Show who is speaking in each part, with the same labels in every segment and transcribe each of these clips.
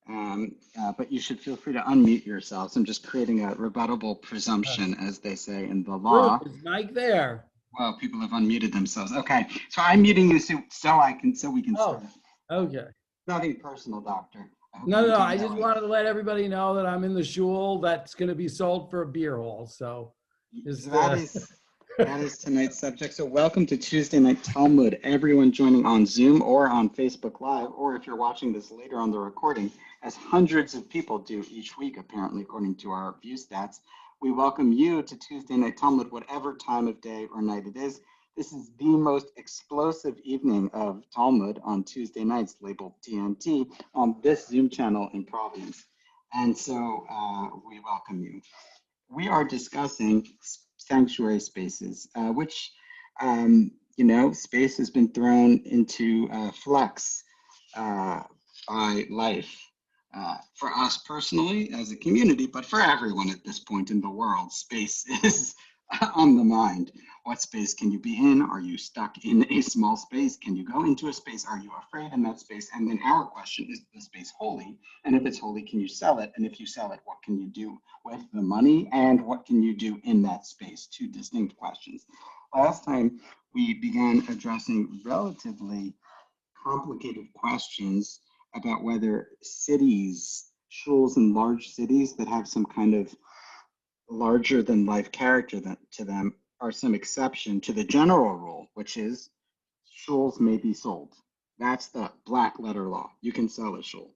Speaker 1: But you should feel free to unmute yourselves. I'm just creating a rebuttable presumption, as they say in the law.
Speaker 2: Is Mike there?
Speaker 1: Well, people have unmuted themselves. Okay, so I'm muting you so we can start.
Speaker 2: Okay.
Speaker 1: Nothing personal, doctor.
Speaker 2: No, I just wanted to let everybody know that I'm in the shul that's going to be sold for a beer hall. So
Speaker 1: that is tonight's subject. So welcome to Tuesday Night Talmud. Everyone joining on Zoom or on Facebook Live, or if you're watching this later on the recording, as hundreds of people do each week, apparently, according to our view stats. We welcome you to Tuesday Night Talmud, whatever time of day or night it is. This is the most explosive evening of Talmud on Tuesday nights, labeled TNT, on this Zoom channel in Providence. And so we welcome you. We are discussing sanctuary spaces, which, space has been thrown into flux by life. For us personally, as a community, but for everyone at this point in the world, space is on the mind. What space can you be in? Are you stuck in a small space? Can you go into a space? Are you afraid in that space? And then our question, is the space holy? And if it's holy, can you sell it? And if you sell it, what can you do with the money? And what can you do in that space? Two distinct questions. Last time, we began addressing relatively complicated questions about whether cities, shuls in large cities that have some kind of larger than life character to them are some exception to the general rule, which is shuls may be sold. That's the black letter law. You can sell a shul.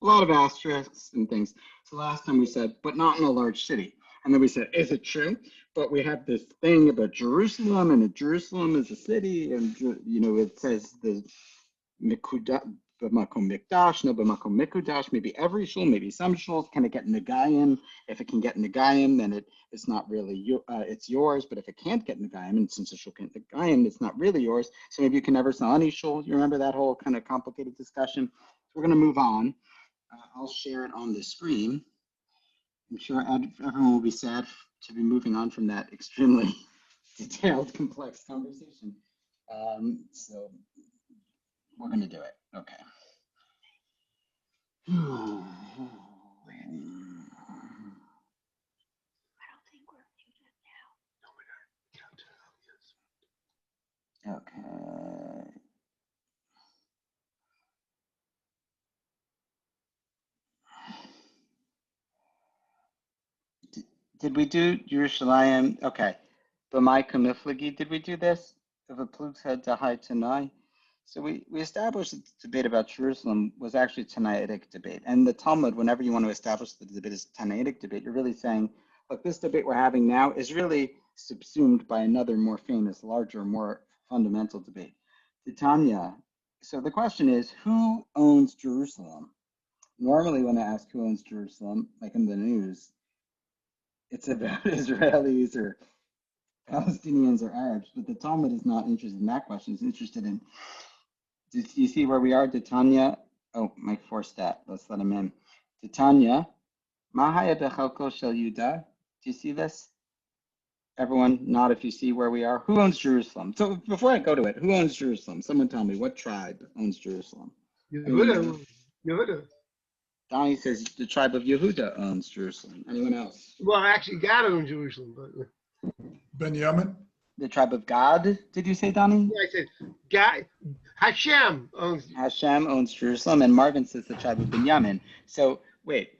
Speaker 1: A lot of asterisks and things. So last time we said, but not in a large city. And then we said, is it true? But we have this thing about Jerusalem, and Jerusalem is a city, and it says the B'makom Mikdash, no B'makom Mikudash, maybe every shul, maybe some shuls. Can it get Nagayim? If it can get Nagayim, then it's not really it's yours. But if it can't get Nagayim, and since the shul can't get Nagayim, it's not really yours. So maybe you can never sell any shul. You remember that whole kind of complicated discussion? So we're going to move on. I'll share it on the screen. I'm sure everyone will be sad to be moving on from that extremely detailed, complex conversation. So we're going to do it. Okay. I don't think we're muted now. No, we're not. Okay. Did we do Yerushalayim? Okay. B'mai Kamiflagi, did we do this? If a plug's head to high Tanai? So we established that the debate about Jerusalem was actually a Tanaitic debate. And the Talmud, whenever you want to establish that the debate is a Tanaitic debate, you're really saying, look, this debate we're having now is really subsumed by another more famous, larger, more fundamental debate. Titania. So the question is, who owns Jerusalem? Normally when I ask who owns Jerusalem, like in the news, it's about Israelis or Palestinians or Arabs, but the Talmud is not interested in that question. It's interested in, do you see where we are? Titania, oh, Mike forced that. Let's let him in. Titania, Mahaya Bechelko Shel Yudah. Do you see this? Everyone, nod if you see where we are. Who owns Jerusalem? So before I go to it, who owns Jerusalem? Someone tell me, what tribe owns Jerusalem?
Speaker 3: Yehuda.
Speaker 1: Donnie says the tribe of Yehuda owns Jerusalem. Anyone else?
Speaker 3: Well, actually, God owns Jerusalem, but
Speaker 4: Benjamin.
Speaker 1: The tribe of God, did you say, Donnie?
Speaker 3: yeah, I said God. Hashem
Speaker 1: owns Jerusalem, and Marvin says the tribe of Benjamin. So wait,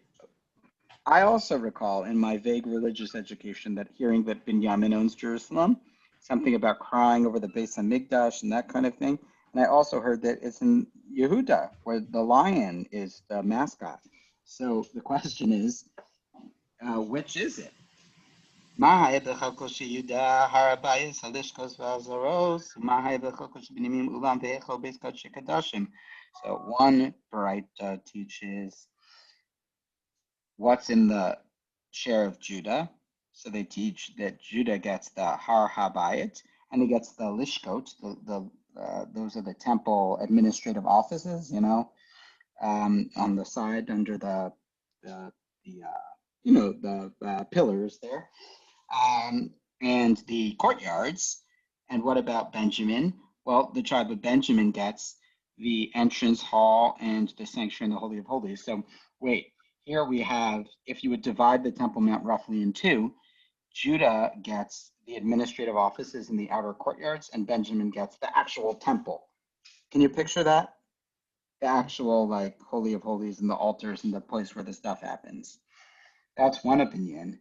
Speaker 1: I also recall in my vague religious education that hearing that Benjamin owns Jerusalem, something about crying over the Beis Hamikdash and that kind of thing. And I also heard that it's in Yehuda, where the lion is the mascot. So the question is, which is it? So one Baraita teaches what's in the share of Judah. So they teach that Judah gets the Har Habayit, and he gets the Lishkot, those are the temple administrative offices, on the side under the pillars there. And the courtyards. And what about Benjamin? Well, the tribe of Benjamin gets the entrance hall and the sanctuary and the Holy of Holies. So wait, here we have, if you would divide the Temple Mount roughly in two, Judah gets the administrative offices in the outer courtyards, and Benjamin gets the actual temple. Can you picture that? The actual like Holy of Holies and the altars and the place where the stuff happens. That's one opinion.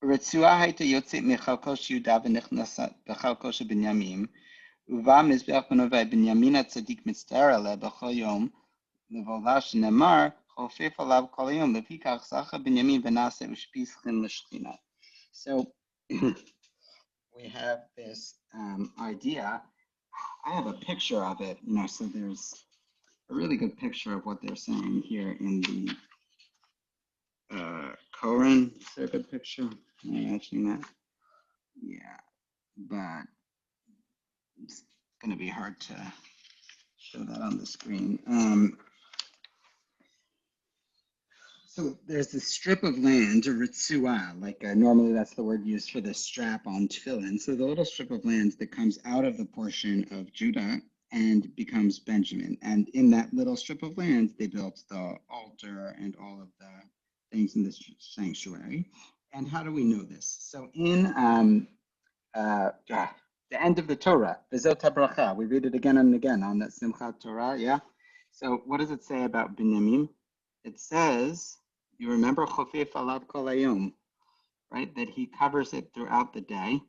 Speaker 1: רצועה הייתה יוצאת מחלקו של יהודה ונכנסת בחלקו של בנימין, ובא מזבח בנובי בנימין הצדיק מצטער עליה בכל יום, לבעולה שנאמר, חופף עליו כל היום, לפיכך זכה בנימין ונעשה ושפיס חן לשכינה. So we have this idea. I have a picture of it, so there's a really good picture of what they're saying here in the Koran. Is there a good picture? Am I imagining that? Yeah, but it's going to be hard to show that on the screen. So there's this strip of land, a ritzua, like normally that's the word used for the strap on tefillin. So the little strip of land that comes out of the portion of Judah and becomes Benjamin. And in that little strip of land, they built the altar and all of the things in this sanctuary. And how do we know this? So in the end of the Torah, V'zot HaBracha, we read it again and again on that Simchat Torah, yeah? So what does it say about Binyamin? It says, you remember Chofef Alav Kol Hayom, right? That he covers it throughout the day.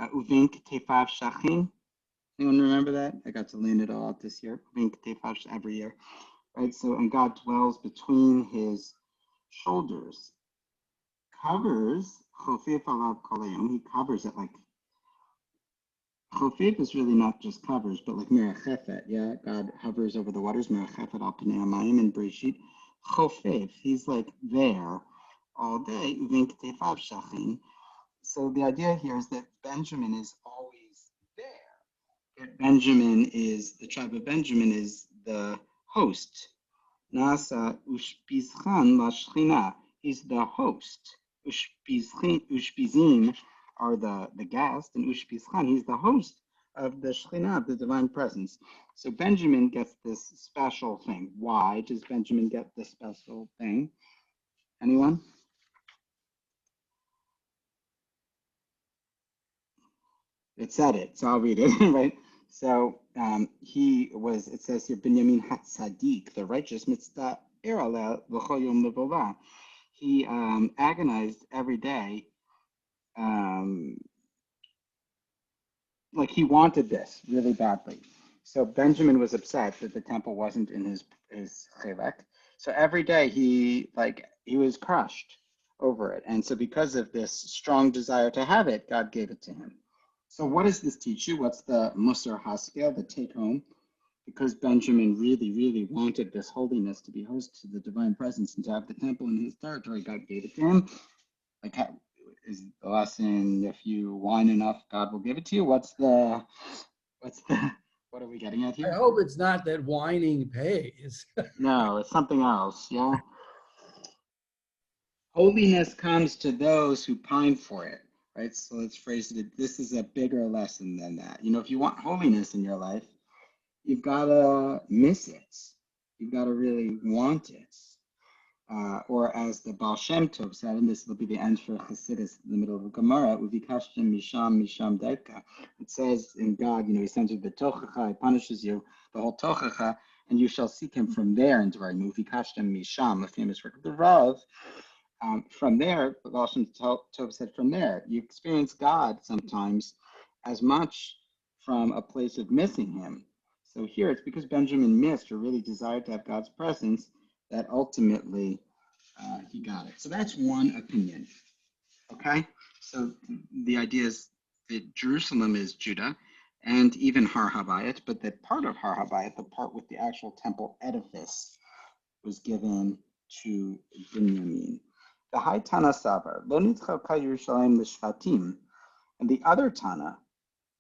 Speaker 1: Uvink Tefav Shachin. Anyone remember that? I got to learn it all out this year. Uvink Tefav every year, right? So, and God dwells between his shoulders. Covers Chofef Alav Kol Hayom. He covers it like, Chofef is really not just covers, but like Merachefet, yeah? God hovers over the waters, Merachefet al Pnei Hamayim in Breshit. Chofef, he's like there all day. So the idea here is that Benjamin is always there. Benjamin is, the tribe of Benjamin is the host. Nasa ushpizchan lashchina, he's the host. Ushpizim are the guest, and ushpizchan, he's the host of the Shekhinah, of the divine presence. So Benjamin gets this special thing. Why does Benjamin get this special thing? Anyone? It said it, so I'll read it, right? So he was, it says here, Binyamin HaTzadik, the righteous, mitzvah eraleh v'chol yom levova. He agonized every day, like he wanted this really badly. So Benjamin was upset that the temple wasn't in his chelek. So every day he was crushed over it. And so because of this strong desire to have it, God gave it to him. So what does this teach you? What's the Musar Haskell, the take home? Because Benjamin really, really wanted this holiness to be host to the divine presence and to have the temple in his territory, God gave it to him. Like, is the lesson, if you whine enough, God will give it to you? What are we getting at here?
Speaker 2: I hope it's not that whining pays.
Speaker 1: No, it's something else, yeah? Holiness comes to those who pine for it, right? So let's phrase it, this is a bigger lesson than that. If you want holiness in your life, you've got to miss it. You've got to really want it. Or as the Baal Shem Tov said, and this will be the end for Chassidus in the middle of the Gemara, Uvikashtem Misham Deka. It says in God, he sends you the Tochacha, he punishes you, the whole Tochacha, and you shall seek him from there in Dvarim. Uvikashtem Misham, a famous work of the Rav. From there, the Baal Shem Tov said, from there, you experience God sometimes as much from a place of missing him. So here, it's because Benjamin missed or really desired to have God's presence that ultimately he got it. So that's one opinion, okay? So the idea is that Jerusalem is Judah and even Har Habayit, but that part of Har Habayit, the part with the actual temple edifice, was given to Binyamin. The High Tana Savar, Lo Nitzchalka Yerushalayim L'Shvatim, and the other Tana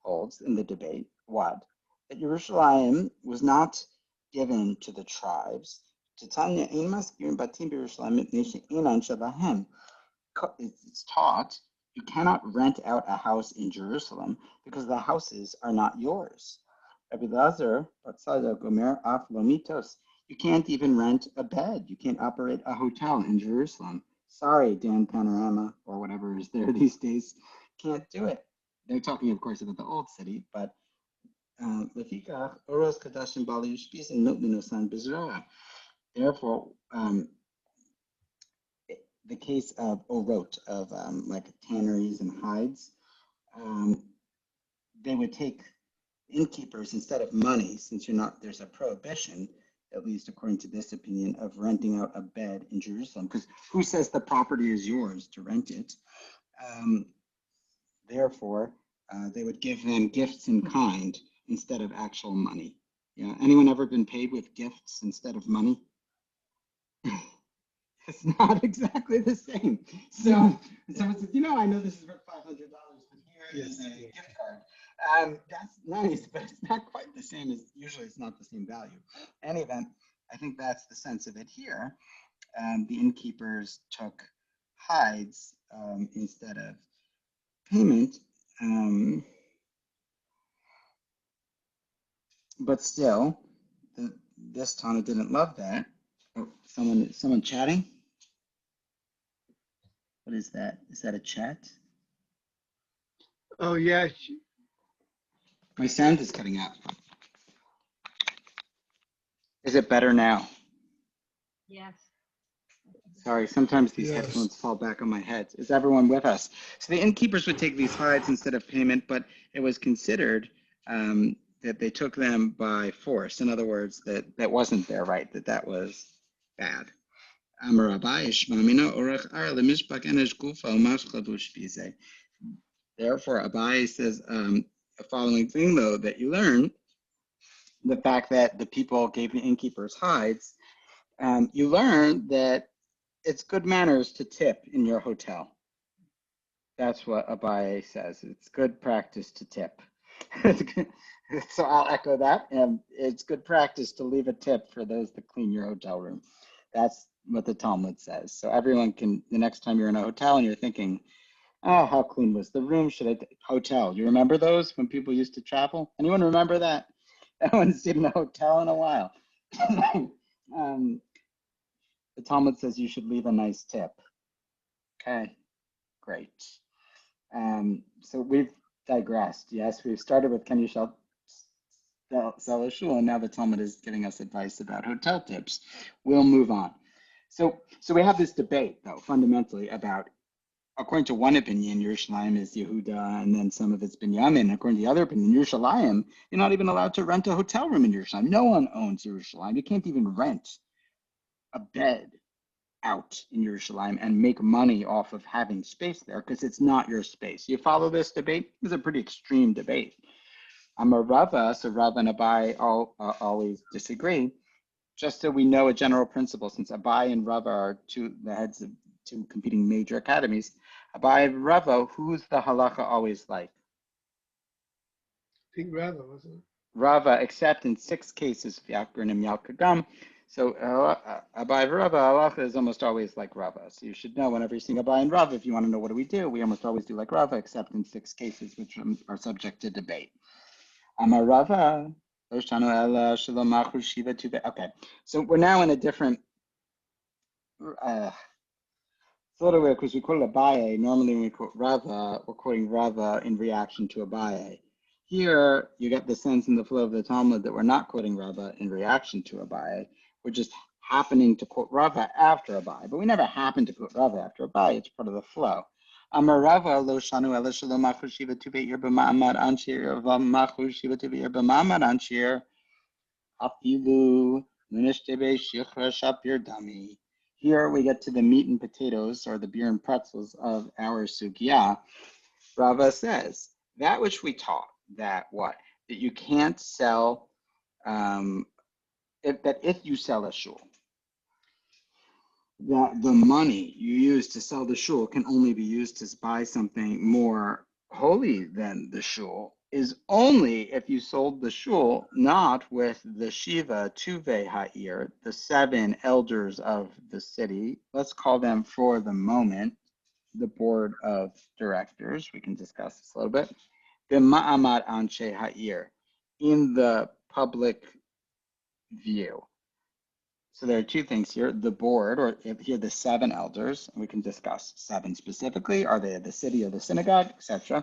Speaker 1: holds in the debate, what? That Yerushalayim was not given to the tribes. It's taught You cannot rent out a house in Jerusalem because the houses are not yours. Rabbi Lazar, Batzada Gomer Af Lomitos. You can't even rent a bed. You can't operate a hotel in Jerusalem. Sorry, Dan Panorama, or whatever is there these days. Can't do it. They're talking, of course, about the old city, but Lefikach, Oros Kadashim Bali Yushpis and Notminosan Bizra. Therefore, the case of orot, of like tanneries and hides, they would take innkeepers instead of money, since there's a prohibition, at least according to this opinion, of renting out a bed in Jerusalem, because who says the property is yours to rent it? Therefore, they would give them gifts in kind instead of actual money. Yeah, anyone ever been paid with gifts instead of money? It's not exactly the same. So it's, I know this is worth $500, but here is a gift card. That's nice, but it's not quite the same as, usually it's not the same value. In any event, I think that's the sense of it here. The innkeepers took hides instead of payment. But still, this Tana didn't love that. Oh, someone chatting? What is that? Is that a chat?
Speaker 3: Oh, yeah.
Speaker 1: My sound is cutting out. Is it better now?
Speaker 4: Yes.
Speaker 1: Sorry, sometimes these headphones fall back on my head. Is everyone with us? So the innkeepers would take these hides instead of payment, but it was considered that they took them by force. In other words, that wasn't their right, that was bad. Therefore, Abai says the following thing, though, that you learn, the fact that the people gave the innkeepers hides, you learn that it's good manners to tip in your hotel. That's what Abai says. It's good practice to tip. So I'll echo that. And it's good practice to leave a tip for those that clean your hotel room. That's what the Talmud says. So everyone can, the next time you're in a hotel and you're thinking, oh, how clean was the room? Hotel. You remember those when people used to travel? Anyone remember that? No one's stayed in a hotel in a while. The Talmud says you should leave a nice tip. Okay, great. So we've digressed. Yes, we've started with can you sell a shul, and now the Talmud is giving us advice about hotel tips. We'll move on. So we have this debate, though, fundamentally about, according to one opinion, Yerushalayim is Yehuda, and then some of it's Binyamin. According to the other opinion, Yerushalayim, you're not even allowed to rent a hotel room in Yerushalayim. No one owns Yerushalayim. You can't even rent a bed out in Yerushalayim and make money off of having space there because it's not your space. You follow this debate? It's a pretty extreme debate. I'm a Rava, so Rava and Abai always disagree. Just so we know a general principle, since Abai and Rava are the heads of two competing major academies, Abai and Rava, who's the halacha always like?
Speaker 3: I think Rava, wasn't it?
Speaker 1: Rava, except in 6 cases, Fiakrin and Yalkagam. So Abai and Rava, halacha is almost always like Rava. So you should know whenever you're seeing Abai and Rava, if you want to know what do, we almost always do like Rava, except in 6 cases, which are subject to debate. Amarava. Okay, so we're now in a different, it's a little weird because we quoted Abaye. Normally when we quote Rava, we're quoting Rava in reaction to Abaye. Here, you get the sense in the flow of the Talmud that we're not quoting Rava in reaction to Abaye. We're just happening to quote Rava after Abaye, but we never happen to quote Rava after Abaye. It's part of the flow. Amarava lo shanu ela shalom machu shiva tuve ir b'ma'amad anshir machu shiva tuve ir b'ma'amad anshir afilu nunishtebe shichra shapir dami. Here we get to the meat and potatoes, or the beer and pretzels of our sugya. Rava says that which we taught, that what? That you can't sell, if you sell a shul, that the money you use to sell the shul can only be used to buy something more holy than the shul, is only if you sold the shul not with the Shiva Tuve Ha'ir, the 7 elders of the city. Let's call them for the moment the board of directors, we can discuss this a little bit, b'ma'amad anshe ha'ir, in the public view. So there are two things here, the board, or here the 7 elders, and we can discuss 7 specifically, are they the city or the synagogue, etc.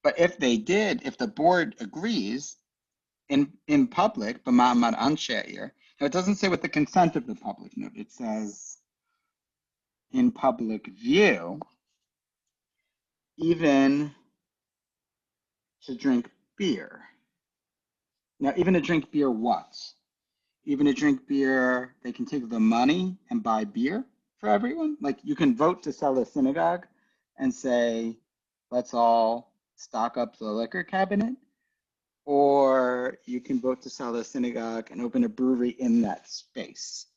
Speaker 1: But if the board agrees in public, b'ma'amad anshe ha'ir, now it doesn't say with the consent of the public, note, it says in public view, even to drink beer. Now, even to drink beer what? Even to drink beer, they can take the money and buy beer for everyone. Like you can vote to sell a synagogue and say, let's all stock up the liquor cabinet. Or you can vote to sell a synagogue and open a brewery in that space.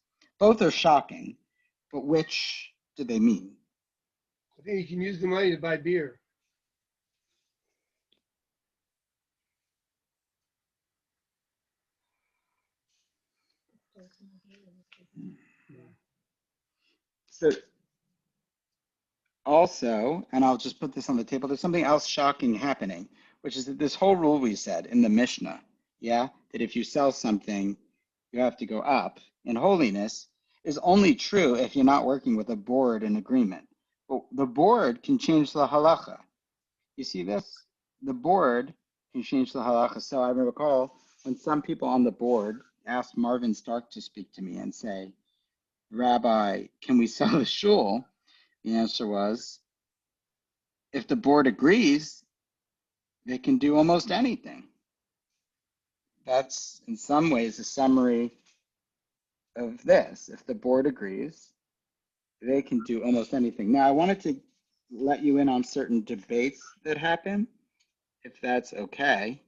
Speaker 1: Both are shocking, but which do they mean?
Speaker 3: I think you can use the money to buy beer.
Speaker 1: So also, and I'll just put this on the table, there's something else shocking happening, which is that this whole rule we said in the Mishnah, yeah, that if you sell something, you have to go up in holiness, is only true if you're not working with a board in agreement. But the board can change the halacha. You see this? The board can change the halacha. So I recall when some people on the board asked Marvin Stark to speak to me and say, Rabbi, can we sell a shul? The answer was, if the board agrees, they can do almost anything. That's in some ways a summary of this. If the board agrees, they can do almost anything. Now, I wanted to let you in on certain debates that happen, if that's okay.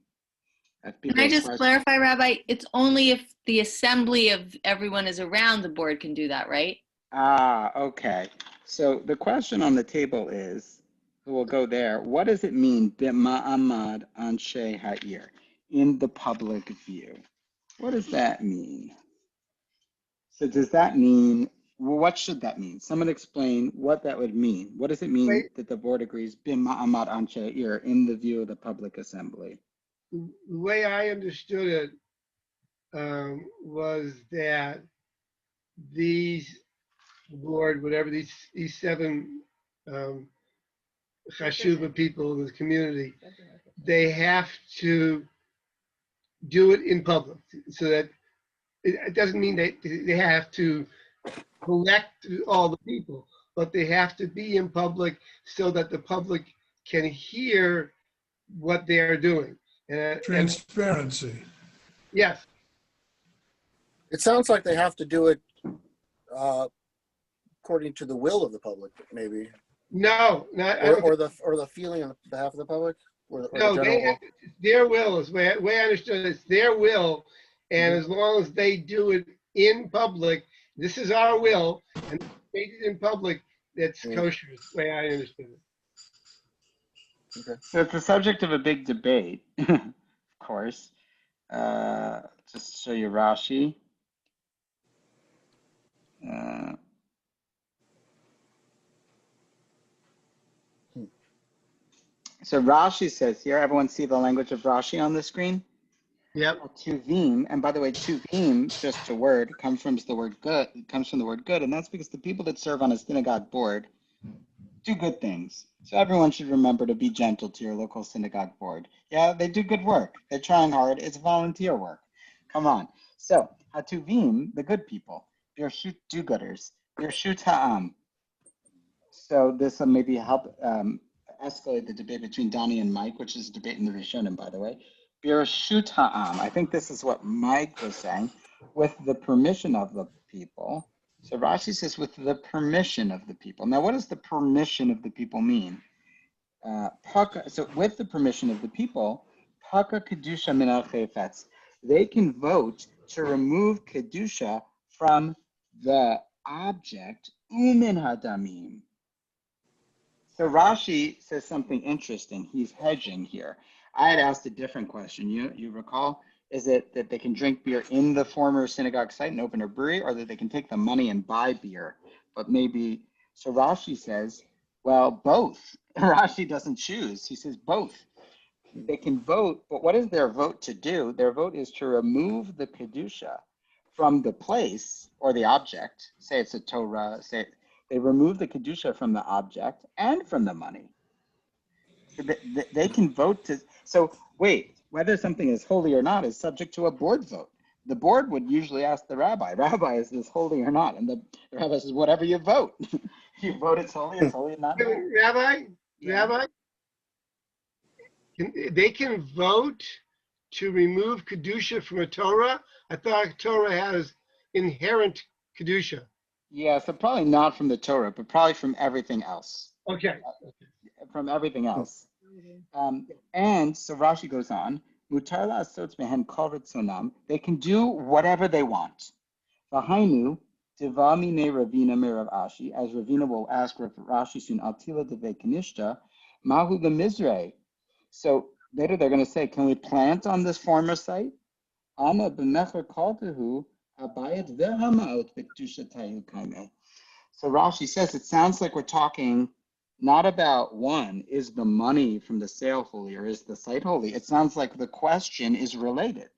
Speaker 4: Can I just clarify, Rabbi? It's only if the assembly of everyone is around the board can do that, right?
Speaker 1: Ah, okay. So the question on the table is, we'll go there. What does it mean, b'ma'amad anshe ha'ir, in the public view? What does that mean? So does that mean, well, what should that mean? Someone explain what that would mean. What does it mean that the board agrees, b'ma'amad anshe ha'ir, in the view of the public assembly?
Speaker 3: The way I understood it was that these board, whatever these 7 chashuva people in the community, they have to do it in public, so that it doesn't mean they have to collect all the people, but they have to be in public so that the public can hear what they're doing.
Speaker 5: Transparency.
Speaker 3: Yes.
Speaker 6: It sounds like they have to do it according to the will of the public, maybe,
Speaker 3: No, not
Speaker 6: or the feeling on behalf of the public, or
Speaker 3: no.
Speaker 6: the
Speaker 3: They
Speaker 6: general.
Speaker 3: have, their will is way I understood. It's their will, and as long as they do it in public, this is our will, and they do it in public, that's kosher. Is the way I understood it.
Speaker 6: Okay.
Speaker 1: So it's the subject of a big debate, of course. Just to show you Rashi. So Rashi says here, everyone see the language of Rashi on the screen?
Speaker 3: Yep.
Speaker 1: Tuvim, and by the way, tuvim, just a word, comes from the word good. It comes from the word good, and that's because the people that serve on a synagogue board do good things. So everyone should remember to be gentle to your local synagogue board. Yeah, they do good work. They're trying hard. It's volunteer work. Come on. So hatuvim, the good people, birshut do-gooders, birshut ha'am. So this will maybe help escalate the debate between Donnie and Mike, which is a debate in the Rishonim, by the way. Birshut ha'am. I think this is what Mike was saying, with the permission of the people. So Rashi says, with the permission of the people. Now, what does the permission of the people mean? So with the permission of the people, Paka Kedusha min al chayfetz. They can vote to remove Kedusha from the object, umin hadamim. So Rashi says something interesting. He's hedging here. I had asked a different question. You recall? Is it that they can drink beer in the former synagogue site and open a brewery, or that they can take the money and buy beer? But maybe, so Rashi says, Well, both. Rashi doesn't choose. He says both. They can vote, but what is their vote to do? Their vote is to remove the Kedusha from the place or the object. Say it's a Torah, they remove the Kedusha from the object and from the money. So they can vote to, so wait, whether something is holy or not is subject to a board vote. The board would usually ask the rabbi, Rabbi, is this holy or not? And the rabbi says, whatever you vote. You vote it's holy, not.
Speaker 3: Rabbi,
Speaker 1: Yeah.
Speaker 3: Rabbi, they can vote to remove Kedusha from a Torah? I thought a Torah has inherent Kedusha.
Speaker 1: Yeah, so probably not from the Torah, but probably from everything else.
Speaker 3: Okay.
Speaker 1: From everything else. And so Rashi goes on, Mutar la'asot mehen kol ritzonam, they can do whatever they want. V'hainu, tiva mine Ravina merav Ashi, as Ravina will ask Rashi soon, altila deve kanishta, mahu lemizrei. So later they're going to say, can we plant on this former site? Ama b'mecher kaltehu, habayit ve'hamaot b'kedusha tayu kaimeh. So Rashi says, it sounds like we're talking not about one, is the money from the sale holy or is the site holy? It sounds like the question is related.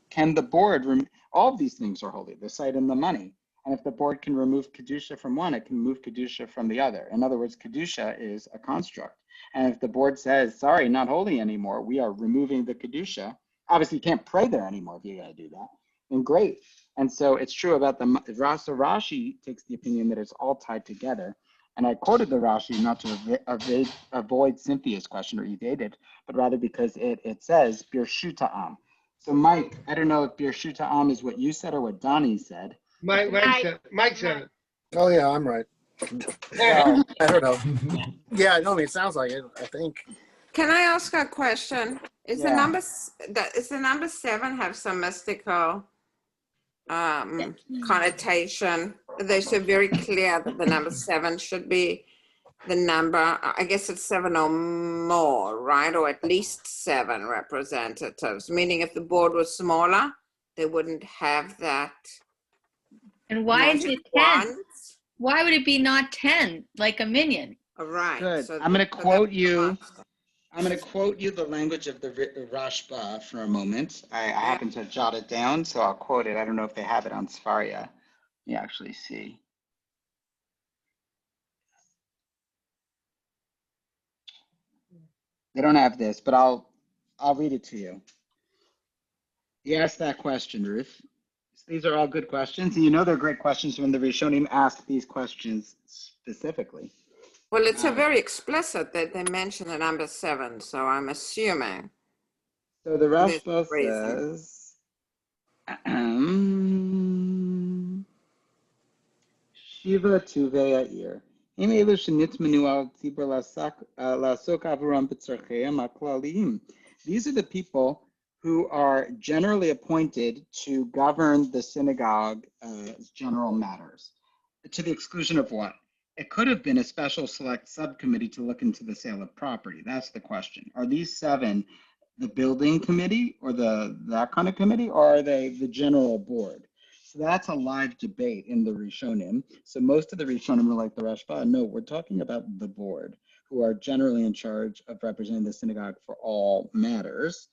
Speaker 1: Can the board, all of these things are holy, the site and the money. And if the board can remove Kedusha from one, it can move Kedusha from the other. In other words, Kedusha is a construct. And if the board says, sorry, not holy anymore, we are removing the Kedusha, obviously you can't pray there anymore if you're going to do that, then great. And so it's true about the Rashi takes the opinion that it's all tied together. And I quoted the Rashi not to avoid Cynthia's question or evade it, but rather because it says Birshuta Am. So Mike, I don't know if Birshuta Am is what you said or what Donnie said.
Speaker 3: Mike said it.
Speaker 6: Oh, yeah, I'm right. Well, I don't know. Yeah, no, I mean, it sounds like it, I think.
Speaker 7: Can I ask a question? Is
Speaker 1: Yeah.
Speaker 7: the number 7 have some mystical connotation? They should very clear that the number 7 should be the number, I guess it's 7 or more, right? Or at least 7 representatives, meaning if the board was smaller, they wouldn't have that.
Speaker 4: And why is it 10?
Speaker 7: ones.
Speaker 4: Why would it be not 10, like a minion?
Speaker 7: All right.
Speaker 1: Good.
Speaker 7: So
Speaker 1: I'm going to
Speaker 7: so
Speaker 1: quote
Speaker 7: that's
Speaker 1: you.
Speaker 7: the
Speaker 1: I'm going to quote you the language of the Rashba for a moment. I happen to jot it down, so I'll quote it. I don't know if they have it on Sfaria. You actually see. They don't have this, but I'll read it to you. You asked that question, Ruth. These are all good questions, and you know they're great questions when the Rishonim ask these questions specifically.
Speaker 7: Well, it's a very explicit that they mention the number 7, so I'm assuming.
Speaker 1: So the
Speaker 7: This
Speaker 1: Rashba
Speaker 7: reason.
Speaker 1: says, Shiva Tuvei Yair. Im elu shenitmenu al tzibur lasok avuram b'tzarcheihem haklaliyim. These are the people who are generally appointed to govern the synagogue general matters. To the exclusion of what? It could have been a special select subcommittee to look into the sale of property. That's the question. Are these 7 the building committee or that kind of committee, or are they the general board? So that's a live debate in the Rishonim. So most of the Rishonim are like the Rashba. No, we're talking about the board, who are generally in charge of representing the synagogue for all matters.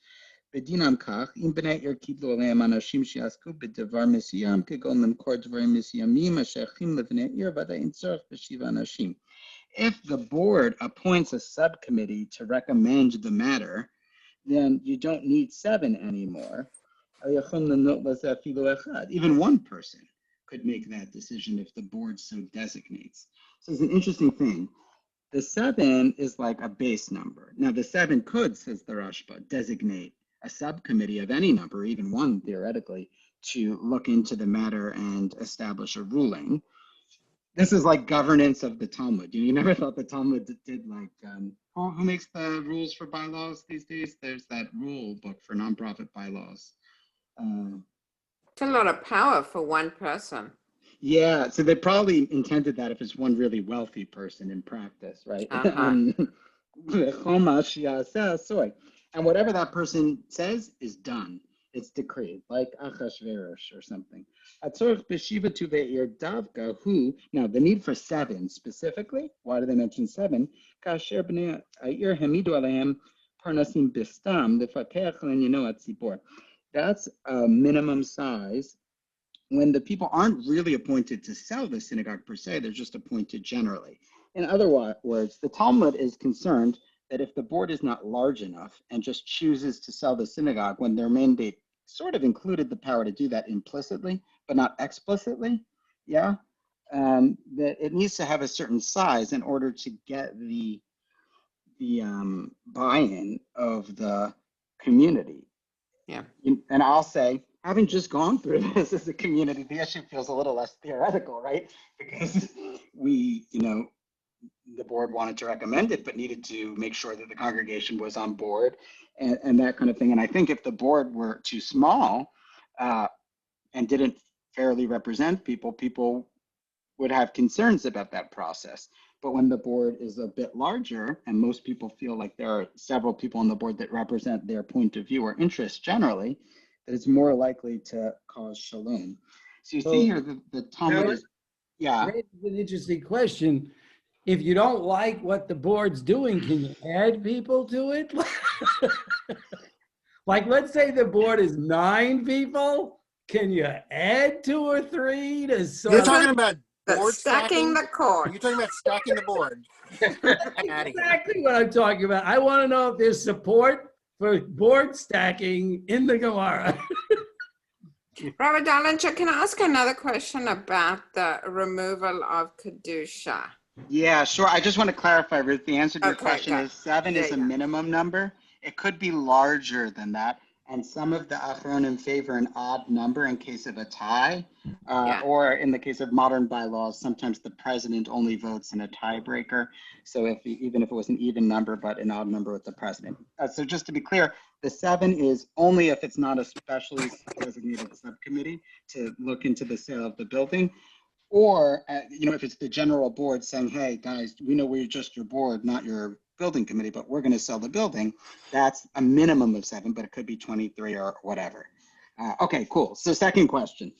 Speaker 1: בדינם כך, אם בני עיר קיבלו עליהם אנשים שיעסקו בדבר מסוים, כגון למכור דברים מסוימים השייכים לבני עיר, ודאי אין צורך ב7 אנשים. If the board appoints a subcommittee to recommend the matter, then you don't need 7 anymore. Even one person could make that decision if the board so designates. So it's an interesting thing. The 7 is like a base number. Now the 7 could, says the Rashba, designate a subcommittee of any number, even one theoretically, to look into the matter and establish a ruling. This is like governance of the Talmud. You never thought the Talmud did like, who makes the rules for bylaws these days? There's that rule book for nonprofit bylaws.
Speaker 7: It's a lot of power for one person.
Speaker 1: Yeah, so they probably intended that if it's one really wealthy person in practice, right? And whatever that person says is done. It's decreed, like Achashverosh or something. Atzorch b'shiva tuve'ir davka hu. Now, the need for 7 specifically. Why do they mention 7? Kasher b'nei ha'ir hamidu alehem parnasim bistam lefatech le'nyeno hatzipor. That's a minimum size when the people aren't really appointed to sell the synagogue per se, they're just appointed generally. In other words, the Talmud is concerned that if the board is not large enough and just chooses to sell the synagogue when their mandate sort of included the power to do that implicitly, but not explicitly, that it needs to have a certain size in order to get the buy-in of the community.
Speaker 7: Yeah.
Speaker 1: And I'll say, having just gone through this as a community, the issue feels a little less theoretical, right? Because the board wanted to recommend it, but needed to make sure that the congregation was on board and that kind of thing. And I think if the board were too small and didn't fairly represent people, people would have concerns about that process. But when the board is a bit larger and most people feel like there are several people on the board that represent their point of view or interest generally, that it's more likely to cause shalom. So you see here the Talmud is,
Speaker 2: It's an interesting question. If you don't like what the board's doing, can you add people to it? Like, let's say the board is 9 people. Can you add 2 or 3 to some?
Speaker 6: You're talking about board
Speaker 7: stacking the cord.
Speaker 6: You're talking about stacking the board.
Speaker 2: Exactly what I'm talking about. I want to know if there's support for board stacking in the Gemara.
Speaker 7: Rabbi Dolinger, can I ask another question about the removal of Kedusha?
Speaker 1: Yeah, sure. I just want to clarify, Ruth. The answer to your
Speaker 7: Okay,
Speaker 1: question
Speaker 7: good.
Speaker 1: is 7 is a minimum number. It could be larger than that. And some of the Achronim favor an odd number in case of a tie, or in the case of modern bylaws, sometimes the president only votes in a tiebreaker. So even if it was an even number, but an odd number with the president. So just to be clear, the 7 is only if it's not a specially designated subcommittee to look into the sale of the building. Or, if it's the general board saying, hey, guys, we know we're just your board, not your building committee, but we're going to sell the building, that's a minimum of 7, but it could be 23 or whatever. Okay, cool. So second question.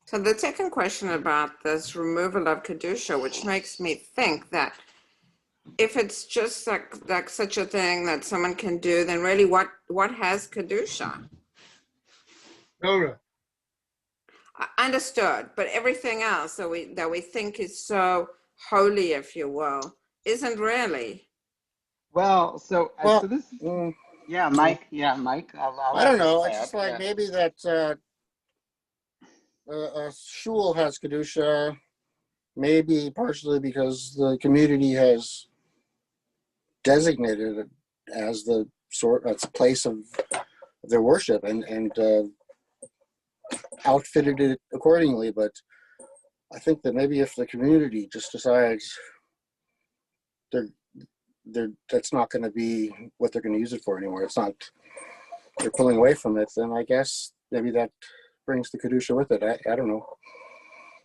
Speaker 7: So the second question about this removal of Kedusha, which makes me think that if it's just like such a thing that someone can do, then really what has Kedusha?
Speaker 3: Torah.
Speaker 7: Understood, but everything else that we think is so holy, if you will, isn't really.
Speaker 1: Well, so this, Mike. Yeah, Mike.
Speaker 6: I don't know. It's just like maybe that a shul has Kedusha, maybe partially because the community has designated it as the place of their worship and outfitted it accordingly. But I think that maybe if the community just decides that's not going to be what they're going to use it for anymore, they're pulling away from it, then I guess maybe that brings the Kedusha with it. I don't know.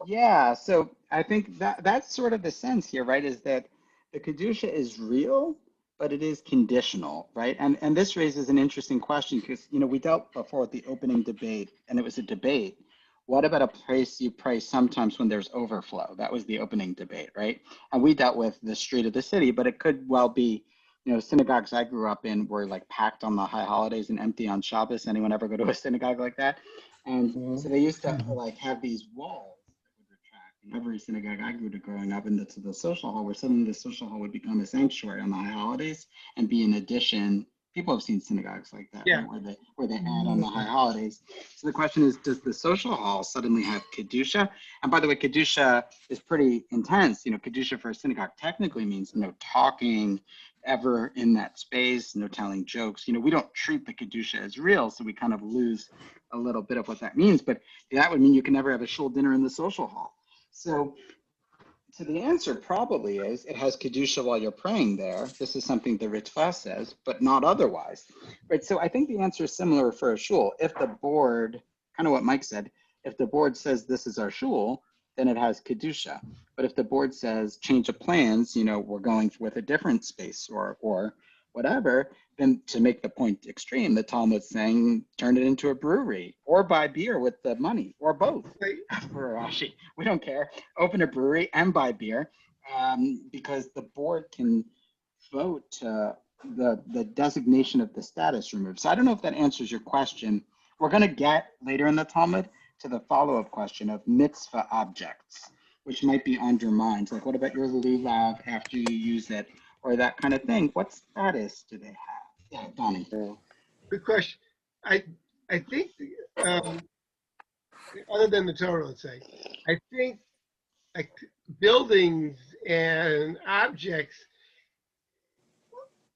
Speaker 1: Yeah, so I think that's sort of the sense here, right, is that the Kedusha is real, but it is conditional, right? And this raises an interesting question because, we dealt before with the opening debate, and it was a debate. What about a place you pray sometimes when there's overflow? That was the opening debate, right? And we dealt with the street of the city, but it could well be, synagogues I grew up in were like packed on the high holidays and empty on Shabbos. Anyone ever go to a synagogue like that? And so they used to like have these walls that would retract. In every synagogue I grew to growing up into the social hall, where suddenly the social hall would become a sanctuary on the high holidays and be an addition. People have seen synagogues like that, right? Where they add on the high holidays. So the question is, does the social hall suddenly have Kedusha? And by the way, Kedusha is pretty intense. Kedusha for a synagogue technically means no talking ever in that space, no telling jokes. We don't treat the Kedusha as real, so we kind of lose a little bit of what that means. But that would mean you can never have a shul dinner in the social hall. So the answer probably is it has Kedusha while you're praying there. This is something the Ritva says, but not otherwise. Right. So I think the answer is similar for a shul. If the board, kind of what Mike said, if the board says this is our shul, then it has Kedusha. But if the board says change of plans, we're going with a different space or whatever, then to make the point extreme, the Talmud's saying turn it into a brewery or buy beer with the money or both. For Rashi, we don't care. Open a brewery and buy beer, because the board can vote the designation of the status removed. So I don't know if that answers your question. We're going to get later in the Talmud to the follow-up question of mitzvah objects, which might be undermined. Like, what about your lulav after you use it, or that kind of thing? What status do they have? Yeah, Donnie.
Speaker 3: Good question. I think, other than the Torah, let's say, I think like buildings and objects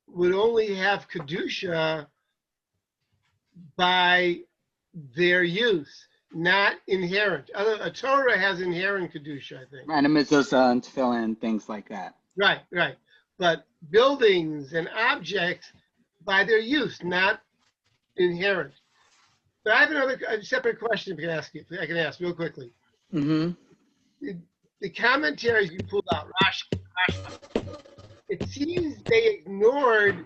Speaker 3: would only have kedusha by their use, not inherent. A Torah has inherent kedusha, I think.
Speaker 1: Right, a mezuzah and tefillin, things like that.
Speaker 3: Right. But buildings and objects by their use, not inherent. But I have a separate question I can ask real quickly.
Speaker 1: Mm-hmm.
Speaker 3: The commentaries you pulled out, Rashi, it seems they ignored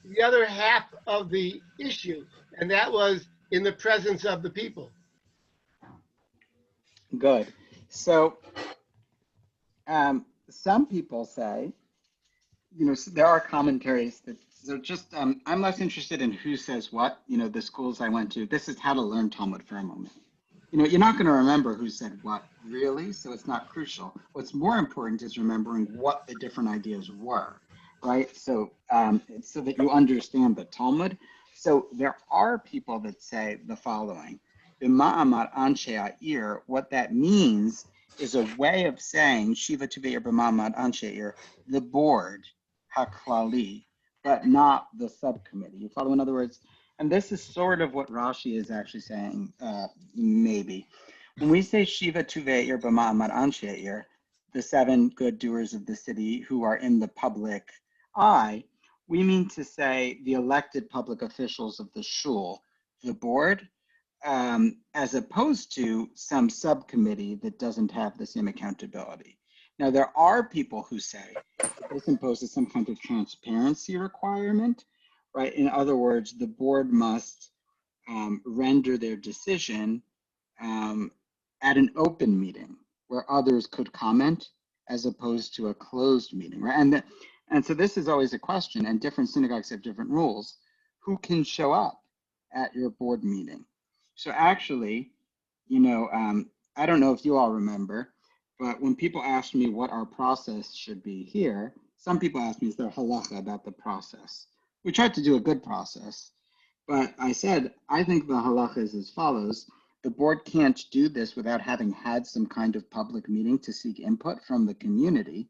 Speaker 3: the other half of the issue, and that was in the presence of the people.
Speaker 1: Good. So some people say, so there are commentaries that, so just, I'm less interested in who says what, the schools I went to. This is how to learn Talmud for a moment. You're not going to remember who said what, really, so it's not crucial. What's more important is remembering what the different ideas were, right? So, so that you understand the Talmud. So there are people that say the following: B'ma'amad anshe ha'ir, what that means is a way of saying Shiva Tuveir B'ma'amad anshe ha'ir, the board, haklali, but not the subcommittee. You follow? In other words, and this is sort of what Rashi is actually saying, maybe. When we say Shiva Tuveir B'ma'amad anshe ha'ir, the 7 good doers of the city who are in the public eye, we mean to say the elected public officials of the shul, the board, as opposed to some subcommittee that doesn't have the same accountability. Now, there are people who say that this imposes some kind of transparency requirement, right? In other words, the board must render their decision at an open meeting where others could comment, as opposed to a closed meeting, right? And so this is always a question, and different synagogues have different rules. Who can show up at your board meeting? So actually, I don't know if you all remember, but when people ask me what our process should be here, some people ask me, is there halacha about the process? We tried to do a good process, but I said, I think the halacha is as follows. The board can't do this without having had some kind of public meeting to seek input from the community.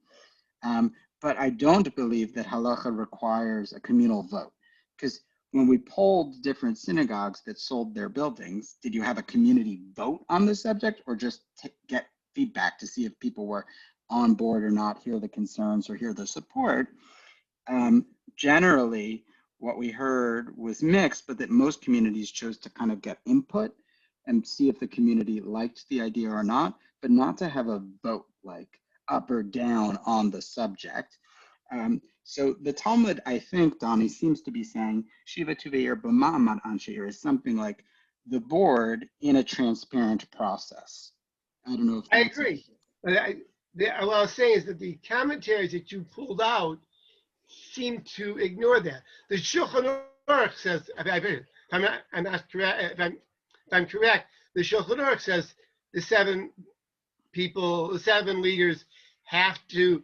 Speaker 1: But I don't believe that halacha requires a communal vote, because when we polled different synagogues that sold their buildings, did you have a community vote on the subject, or just get feedback to see if people were on board or not, hear the concerns or hear the support? Generally, what we heard was mixed, but that most communities chose to kind of get input and see if the community liked the idea or not, but not to have a vote like up or down on the subject. So the Talmud, I think, Donnie, seems to be saying Shiva Tuveir B'ma'amad anshe ha'ir is something like the board in a transparent process. I don't know if
Speaker 3: I agree. But what I was saying is that the commentaries that you pulled out seem to ignore that. The Shulchan Aruch says, if I'm correct, the Shulchan Aruch says the 7 people, the 7 leaders have to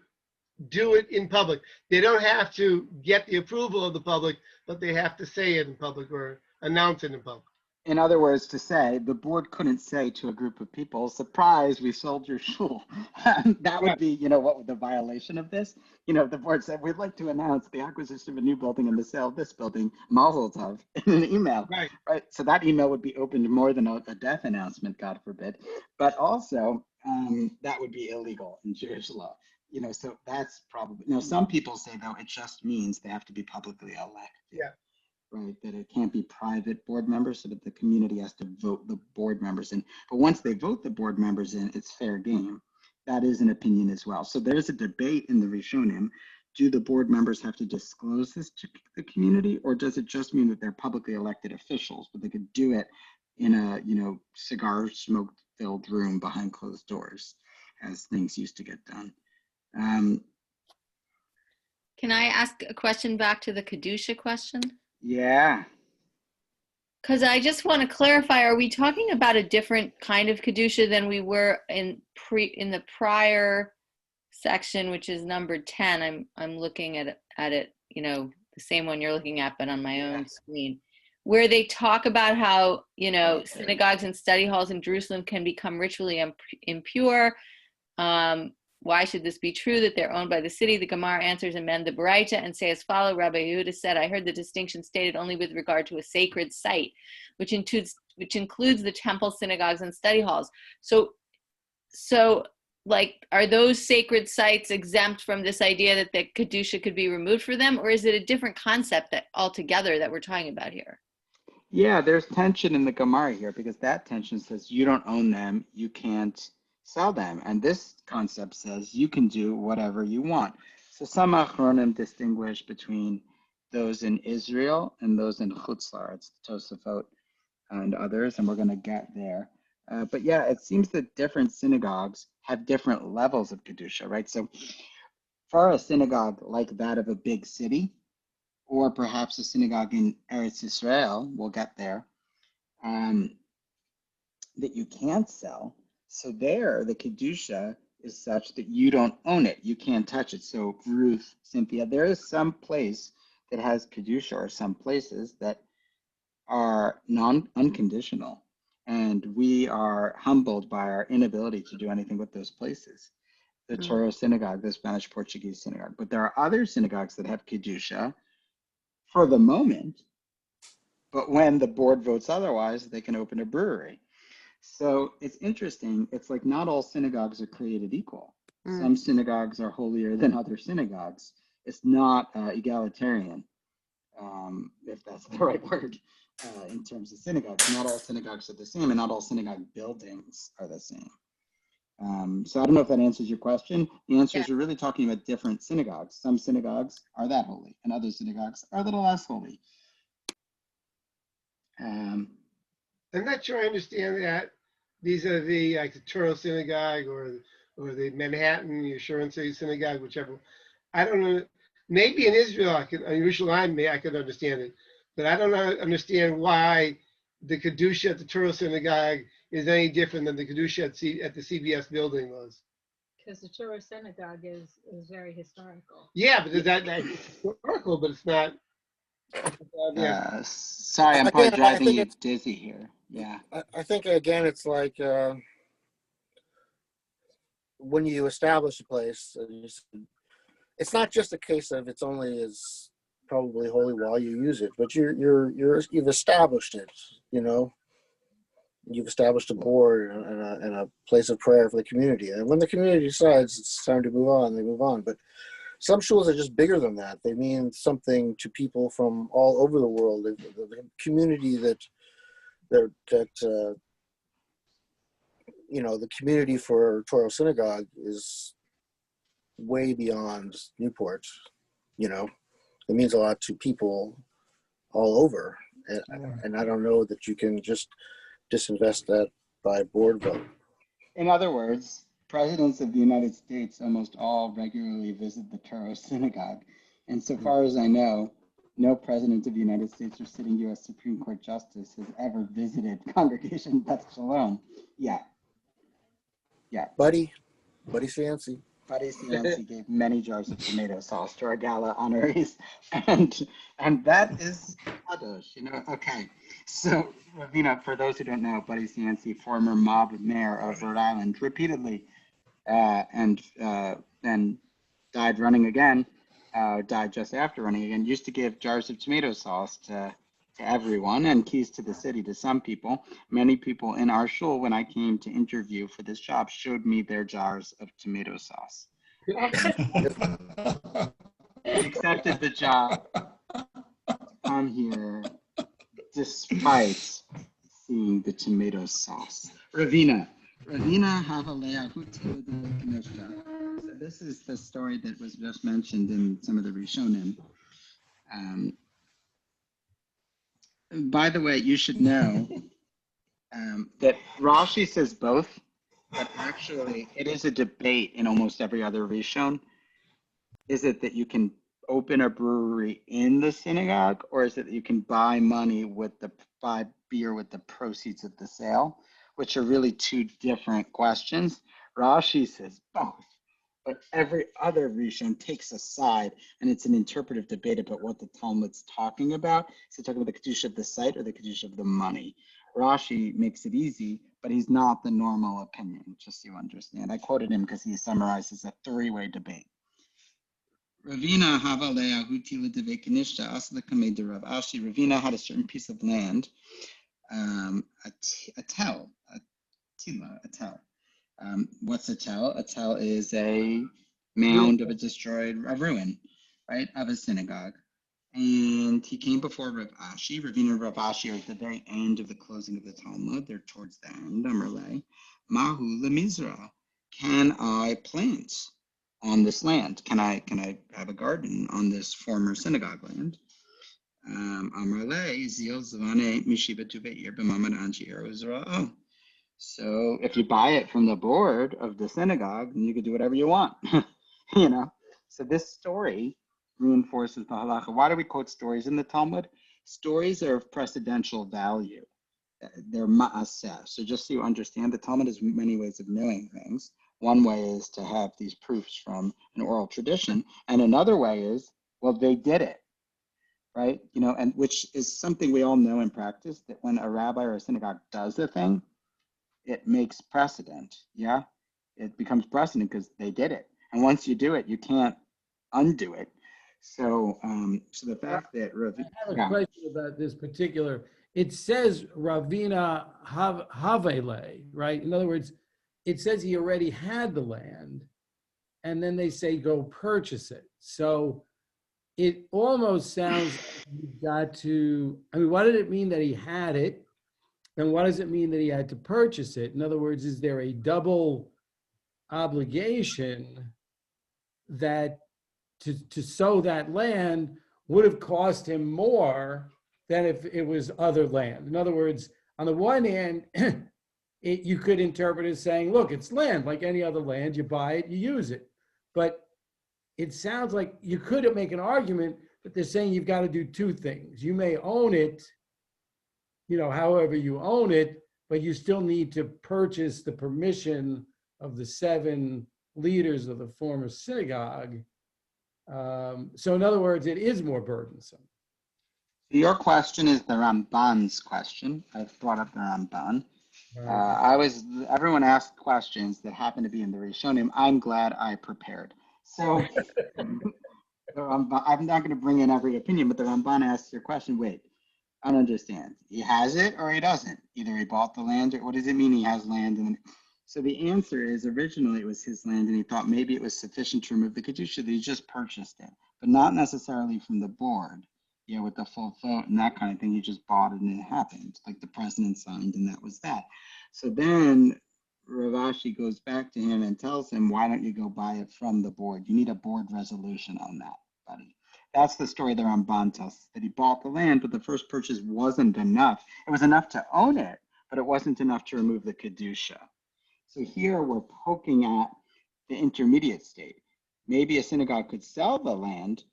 Speaker 3: do it in public. They don't have to get the approval of the public, but they have to say it in public or announce it in public.
Speaker 1: In other words, to say, the board couldn't say to a group of people, surprise, we sold your shul. That would be, what would the violation of this? The board said, we'd like to announce the acquisition of a new building and the sale of this building, mazel tov, in an email. Right. So that email would be opened more than a death announcement, God forbid. But also, that would be illegal in Jewish law. So that's probably, some people say, though, it just means they have to be publicly elected.
Speaker 3: Yeah.
Speaker 1: Right, that it can't be private board members, so that the community has to vote the board members in. But once they vote the board members in, it's fair game. That is an opinion as well. So there's a debate in the Rishonim. do the board members have to disclose this to the community, or does it just mean that they're publicly elected officials, but they could do it in a, cigar smoke filled room behind closed doors, as things used to get done?
Speaker 4: Can I ask a question back to the Kedusha question?
Speaker 1: Yeah.
Speaker 4: Because I just want to clarify, are we talking about a different kind of Kedusha than we were in the prior section, which is number 10? I'm looking at it, the same one you're looking at, but on my own screen, where they talk about how, synagogues and study halls in Jerusalem can become ritually impure. Why should this be true, that they're owned by the city? The Gemara answers, amend the Baraita and say as follow. Rabbi Yehuda said, I heard the distinction stated only with regard to a sacred site, which includes the temple, synagogues, and study halls. So like, are those sacred sites exempt from this idea that the Kedusha could be removed for them? Or is it a different concept altogether that we're talking about here?
Speaker 1: Yeah, there's tension in the Gemara here, because that tension says you don't own them, you can't sell them. And this concept says you can do whatever you want. So some Achronim distinguish between those in Israel and those in Chutz La'aretz, Tosafot and others, and we're going to get there. But yeah, it seems that different synagogues have different levels of Kedusha, right? So for a synagogue like that of a big city, or perhaps a synagogue in Eretz Israel, we'll get there, that you can't sell. So there, the Kedusha is such that you don't own it. You can't touch it. So Ruth, Cynthia, there is some place that has Kedusha, or some places that are unconditional. And we are humbled by our inability to do anything with those places. The Torah Synagogue, the Spanish Portuguese synagogue. But there are other synagogues that have Kedusha for the moment. But when the board votes otherwise, they can open a brewery. So it's interesting. It's like not all synagogues are created equal. Some synagogues are holier than other synagogues. It's not egalitarian, if that's the right word, in terms of synagogues. Not all synagogues are the same, and not all synagogue buildings are the same. So I don't know if that answers your question. The answer is you're really talking about different synagogues. Some synagogues are that holy, and other synagogues are a little less holy.
Speaker 3: I'm not sure I understand that. These are the Torah Synagogue or the Manhattan Assurance Synagogue, whichever. I don't know. Maybe in Israel, I could understand it, but I don't understand why the Kedusha at the Torah Synagogue is any different than the Kedusha at the CBS building was.
Speaker 8: Because the Torah Synagogue is very historical.
Speaker 3: Yeah, but that's historical, but it's not.
Speaker 1: Sorry, I'm probably driving you dizzy here. Yeah.
Speaker 6: I think, again, it's like when you establish a place, it's not just a case of it's only as probably holy while you use it, but you've established it, You've established a board and a place of prayer for the community. And when the community decides it's time to move on, they move on. But some shuls are just bigger than that. They mean something to people from all over the world. The community the community for Torah Synagogue is way beyond Newport. It means a lot to people all over. And I don't know that you can just disinvest that by board vote.
Speaker 1: In other words, presidents of the United States almost all regularly visit the Torah Synagogue. And so far as I know, no president of the United States or sitting U.S. Supreme Court justice has ever visited Congregation Beth Shalom. Yeah.
Speaker 6: Buddy Cianci.
Speaker 1: Buddy Cianci gave many jars of tomato sauce to our gala honorees. And that is kadosh, Okay. So, Ravina, for those who don't know, Buddy Cianci, former mob mayor of Rhode Island, repeatedly, and then died running again, died just after running again, used to give jars of tomato sauce to everyone and keys to the city to some people. Many people in our shul, when I came to interview for this job, showed me their jars of tomato sauce. He accepted the job to come here despite seeing the tomato sauce. Ravina, Havalea Hutu de Knesha. So this is the story that was just mentioned in some of the Rishonim. By the way, you should know that Rashi says both, but actually it is a debate in almost every other Rishon. Is it that you can open a brewery in the synagogue, or is it that you can buy beer with the proceeds of the sale, which are really two different questions. Rashi says both, but every other Rishon takes a side, and it's an interpretive debate about what the Talmud's talking about. Is it talking about the Kedusha of the site or the Kedusha of the money? Rashi makes it easy, but he's not the normal opinion, just so you understand. I quoted him because he summarizes a three-way debate. Ravina Havalea Hutila de Vekanishta Asla Kamei de Rav Ashi. Ravina had a certain piece of land, a tell. What's a tell? A tell is a mound of a ruin, right, of a synagogue. And he came before Rav Ashi. Ravina and Rav Ashi are at the very end of the closing of the Talmud. They're towards the end. Amarle, Mahu lemizra. Can I plant on this land? Can I have a garden on this former synagogue land? Amarle, Zil Zvane Mishiba Tuveir B'Mamad Anji Eruzra. So if you buy it from the board of the synagogue, then you can do whatever you want. So this story reinforces the halacha. Why do we quote stories in the Talmud? Stories are of precedential value. They're ma'aseh. So just so you understand, the Talmud has many ways of knowing things. One way is to have these proofs from an oral tradition, and another way is, well, they did it, right? And which is something we all know in practice, that when a rabbi or a synagogue does a thing, it makes precedent, yeah? It becomes precedent because they did it. And once you do it, you can't undo it. So the fact that
Speaker 2: I have a question about this particular, it says Ravina Havele, right? In other words, it says he already had the land, and then they say go purchase it. So it almost sounds like you've got to, what did it mean that he had it? And what does it mean that he had to purchase it? In other words, is there a double obligation that to sow that land would have cost him more than if it was other land? In other words, on the one hand, you could interpret it as saying, look, it's land like any other land. You buy it, you use it. But it sounds like you could make an argument that they're saying you've got to do two things. You may own it, however you own it, but you still need to purchase the permission of the 7 leaders of the former synagogue. So in other words, it is more burdensome.
Speaker 1: Your question is the Ramban's question. I've brought up the Ramban. Everyone asked questions that happen to be in the Rishonim. I'm glad I prepared. So I'm not going to bring in every opinion, but the Ramban asks your question. Wait, I don't understand. He has it or he doesn't. Either he bought the land, or what does it mean he has land? So the answer is, originally it was his land, and he thought maybe it was sufficient to remove the Kedusha, that he just purchased it, but not necessarily from the board, with the full vote and that kind of thing. He just bought it and it happened, like the president signed, and that was that. So then Rav Ashi goes back to him and tells him, why don't you go buy it from the board? You need a board resolution on that, buddy. That's the story the Ramban tells us, that he bought the land, but the first purchase wasn't enough. It was enough to own it, but it wasn't enough to remove the Kedusha. So here we're poking at the intermediate state. Maybe a synagogue could sell the land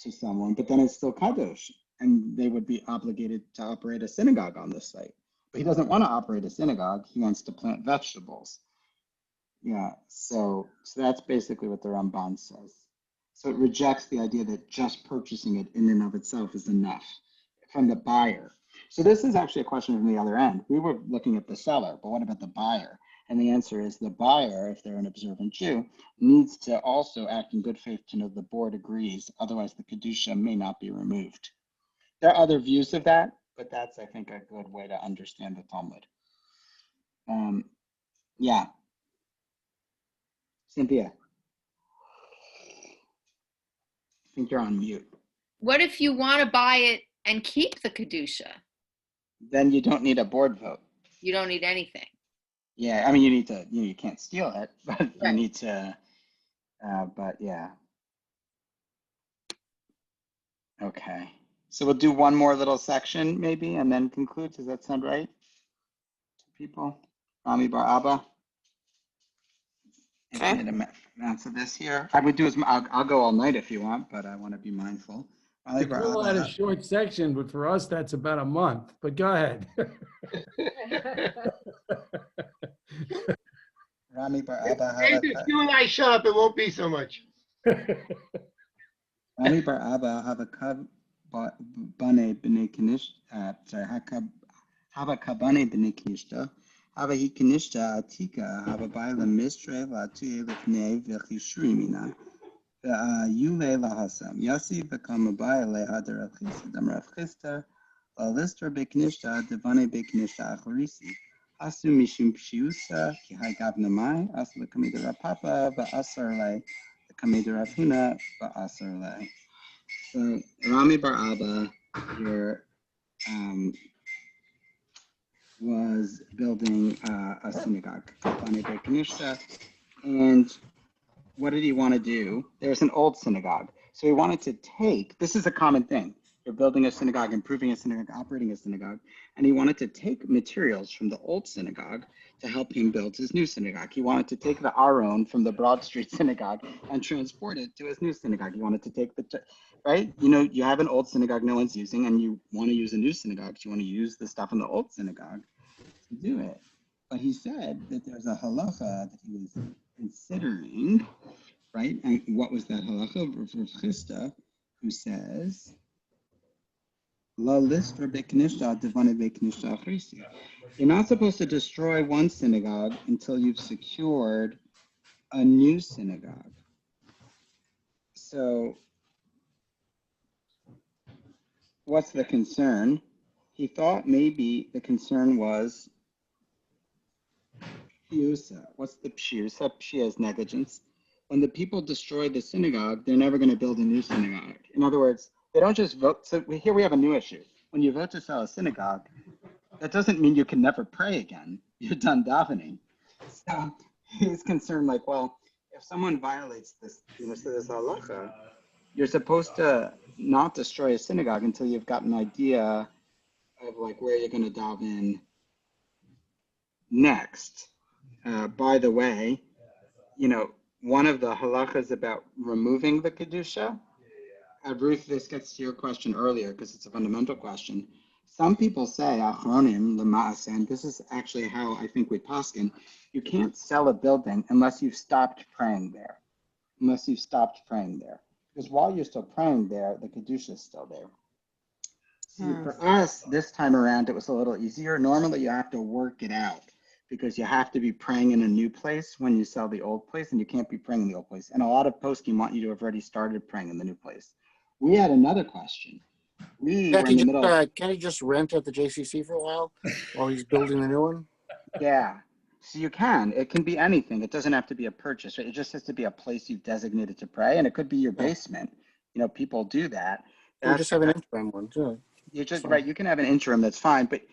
Speaker 1: to someone, but then it's still kadosh, and they would be obligated to operate a synagogue on the site. But he doesn't want to operate a synagogue. He wants to plant vegetables. Yeah, so that's basically what the Ramban says. So it rejects the idea that just purchasing it in and of itself is enough from the buyer. So this is actually a question from the other end. We were looking at the seller, but what about the buyer? And the answer is the buyer, if they're an observant Jew, needs to also act in good faith to know the board agrees. Otherwise, the Kedusha may not be removed. There are other views of that, but that's, I think, a good way to understand the Talmud. Yeah. Cynthia. I think you're on mute.
Speaker 4: What if you want to buy it and keep the Kedusha?
Speaker 1: Then you don't need a board vote.
Speaker 4: You don't need anything.
Speaker 1: Yeah, I mean, you can't steal it, but right. You need to, But yeah. Okay. So we'll do one more little section maybe and then conclude. Does that sound right to people? Rami Bar Abba?
Speaker 7: Okay.
Speaker 1: Infinite amounts of this here. I would do as I'll go all night if you want, but I want to be mindful. Rami
Speaker 2: You
Speaker 1: Bar
Speaker 2: call that a
Speaker 1: Abba.
Speaker 2: short section, but for us, that's about a month. But go ahead.
Speaker 1: Rami Bar Abba.
Speaker 3: Maybe if you and I shut up, it won't be so much.
Speaker 1: Rami Bar Abba have a kab bane b'nei knish. Sorry, have a kabane b'nei knishta. Have a hi knishta atika. Have a baila mistre la tuye lifnei v'chishuri mina. Yule lahasam. Yasi become a baile hadar achisa dam Rav Chisda. La lister b'knishta devane b'knishta acharisi. Asu mishum pshiusa ki hai gavna mai. Asu l'kamid Rav Papa v'asar le. L'kamid Rav Huna v'asar le. So Rami Bar Abba here was building a synagogue, Bnei Beit Knesset, and what did he want to do? There's an old synagogue, so he wanted to take. This is a common thing. You're building a synagogue, improving a synagogue, operating a synagogue, and he wanted to take materials from the old synagogue to help him build his new synagogue. He wanted to take the Aron from the Broad Street synagogue and transport it to his new synagogue. He wanted to take right? You know, you have an old synagogue no one's using, and you want to use a new synagogue. So you want to use the stuff in the old synagogue to do it. But he said that there's a halacha that he was considering, right? And what was that halacha? Rav Chisda, who says, La listra beknishta devane beknishta achrisi. You're not supposed to destroy one synagogue until you've secured a new synagogue. So what's the concern? He thought maybe the concern was pshiusa. What's the pshiusa? Pshia is negligence. When the people destroy the synagogue, they're never going to build a new synagogue. In other words, they don't just vote. So here we have a new issue. When you vote to sell a synagogue, that doesn't mean you can never pray again. You're done davening. So he's concerned, like, well, if someone violates this, so this halacha, you're supposed to not destroy a synagogue until you've got an idea of like where you're going to daven next. By the way, one of the halachas about removing the kedusha. Ruth, this gets to your question earlier because it's a fundamental question. Some people say, achronim l'ma'aseh, and this is actually how I think we paskin, you can't sell a building unless you've stopped praying there. Because while you're still praying there, the kedusha is still there. See, for us, this time around, it was a little easier. Normally, you have to work it out because you have to be praying in a new place when you sell the old place, and you can't be praying in the old place. And a lot of poskim want you to have already started praying in the new place. We had another question. We were in the middle of...
Speaker 6: Can he just rent at the JCC for a while he's building the new one?
Speaker 1: Yeah. So you can. It can be anything. It doesn't have to be a purchase. Right? It just has to be a place you've designated to pray, and it could be your basement. People do that.
Speaker 6: We just have an interim one too.
Speaker 1: You just right. You can have an interim. That's fine. But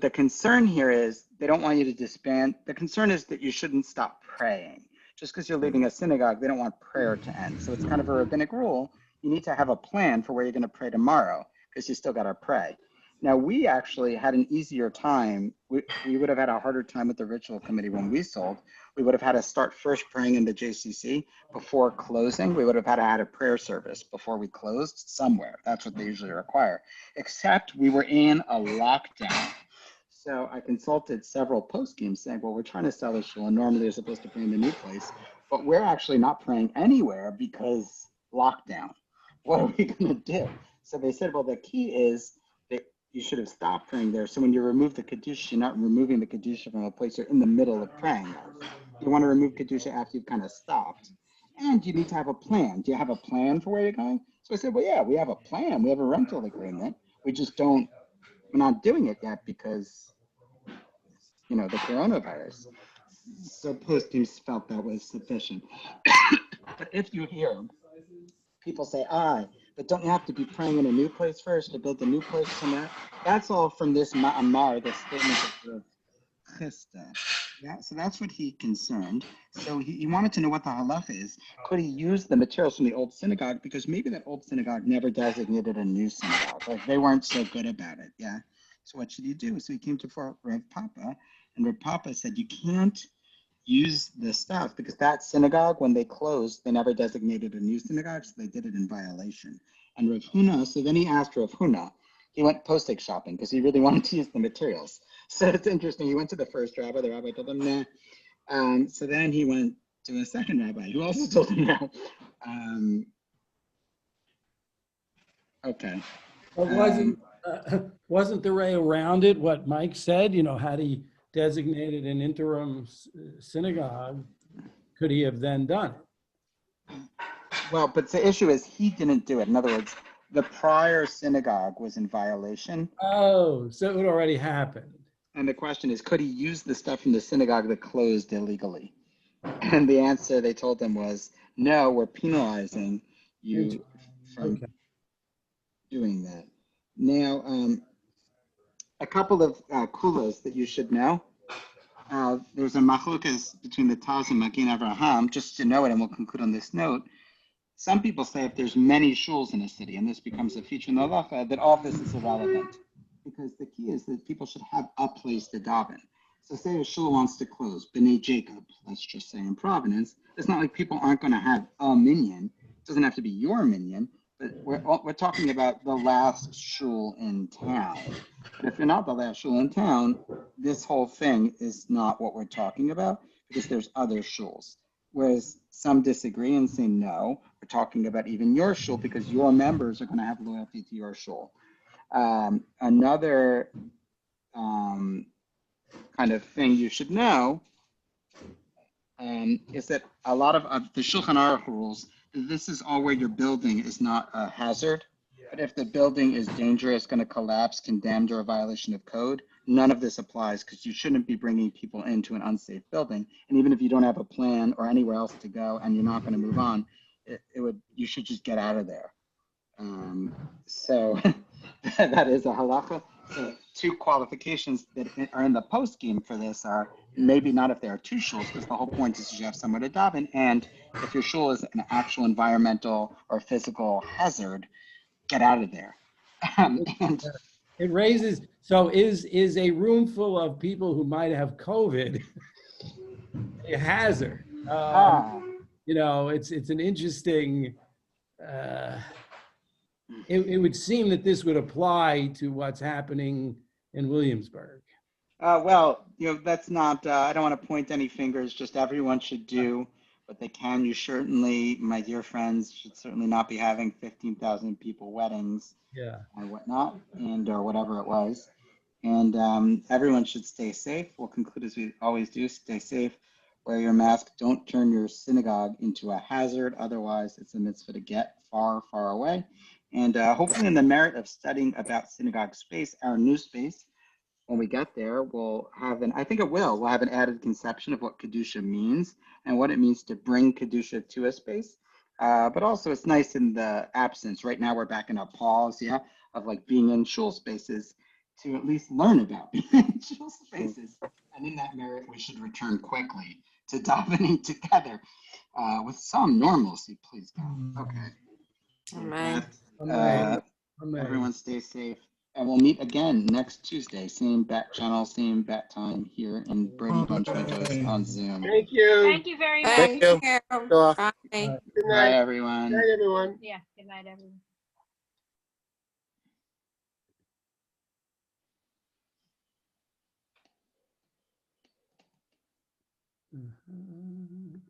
Speaker 1: the concern here is they don't want you to disband. The concern is that you shouldn't stop praying. Just because you're leaving a synagogue, they don't want prayer to end. So it's kind of a rabbinic rule. You need to have a plan for where you're going to pray tomorrow because you still got to pray. Now, we actually had an easier time. We would have had a harder time with the ritual committee when we sold. We would have had to start first praying in the JCC before closing. We would have had to add a prayer service before we closed somewhere. That's what they usually require, except we were in a lockdown. So I consulted several poskim saying, well, we're trying to sell a shul, and normally you're supposed to pray in the new place, but we're actually not praying anywhere because lockdown. What are we going to do? So they said, well, the key is that you should have stopped praying there. So when you remove the kedusha, you're not removing the kedusha from a place you're in the middle of praying. You want to remove kedusha after you've kind of stopped. And you need to have a plan. Do you have a plan for where you're going? So I said, well, yeah, we have a plan. We have a rental agreement. We're not doing it yet because, the coronavirus. So posties felt that was sufficient. But if you hear people say, but don't you have to be praying in a new place first to build a new place from that? That's all from this ma'amar, the statement of the Chisda. So that's what he concerned. So he wanted to know what the halacha is. Could he use the materials from the old synagogue? Because maybe that old synagogue never designated a new synagogue. Like they weren't so good about it. Yeah. So what should he do? So he came to Rav Papa, and Rav Papa said, you can't use the stuff because that synagogue, when they closed, they never designated a new synagogue, so they did it in violation. And Rav Huna, so then he asked Rav Huna, he went postage shopping because he really wanted to use the materials. So it's interesting. He went to the first rabbi. The rabbi told him nah. So then he went to a second rabbi who also told him no. Okay.
Speaker 2: But wasn't the way around it what Mike said? You know, had he designated an interim synagogue, could he have then done it?
Speaker 1: Well, but the issue is he didn't do it. In other words, the prior synagogue was in violation.
Speaker 2: Oh, so it would already happened.
Speaker 1: And the question is, could he use the stuff from the synagogue that closed illegally? And the answer they told him was, no, we're penalizing you from doing that. Now, a couple of kulas that you should know. There's a machlokas between the Taz and Magen Avraham, just to know it, and we'll conclude on this note. Some people say if there's many shuls in a city, and this becomes a feature in the halacha, that all this is irrelevant. Because the key is that people should have a place to daven. So say a shul wants to close, B'nai Jacob, let's just say in Providence, it's not like people aren't going to have a minyan. It doesn't have to be your minyan, but we're talking about the last shul in town. But if you're not the last shul in town, this whole thing is not what we're talking about because there's other shuls. Whereas some disagree and say, no, we're talking about even your shul because your members are going to have loyalty to your shul. Another kind of thing you should know is that a lot of the Shulchan Aruch rules, this is all where your building is not a hazard. But if the building is dangerous, going to collapse, condemned, or a violation of code, none of this applies because you shouldn't be bringing people into an unsafe building. And even if you don't have a plan or anywhere else to go and you're not going to move on, you should just get out of there. So that is a halacha. So two qualifications that are in the post game for this are maybe not if there are two shuls, because the whole point is you have somewhere to daven, and if your shul is an actual environmental or physical hazard, get out of there. And
Speaker 2: it raises, so is a room full of people who might have COVID a hazard? You know, it's an interesting, it would seem that this would apply to what's happening in Williamsburg.
Speaker 1: well, that's not, I don't want to point any fingers, just everyone should do what they can. You certainly, my dear friends, should certainly not be having 15,000 people weddings and whatnot, or whatever it was. And everyone should stay safe. We'll conclude as we always do, stay safe, wear your mask, don't turn your synagogue into a hazard. Otherwise, it's a mitzvah to get far, far away. And hopefully in the merit of studying about synagogue space, our new space, when we get there, we'll have we'll have an added conception of what Kedusha means and what it means to bring Kedusha to a space. But also it's nice in the absence. Right now we're back in a pause, of like being in shul spaces to at least learn about being in shul spaces. And in that merit, we should return quickly to davening together with some normalcy, please God. Okay.
Speaker 7: Amen.
Speaker 1: Everyone stay safe. And we'll meet again next Tuesday, same bat channel, same bat time here in Brady Bunch Windows on Zoom.
Speaker 3: Thank you.
Speaker 8: Thank you very much.
Speaker 7: Thank you.
Speaker 6: Go off.
Speaker 7: Bye.
Speaker 3: Good
Speaker 1: Bye,
Speaker 3: night.
Speaker 1: everyone.
Speaker 3: Good night, everyone.
Speaker 8: Yeah, good night, everyone.
Speaker 2: Mhm.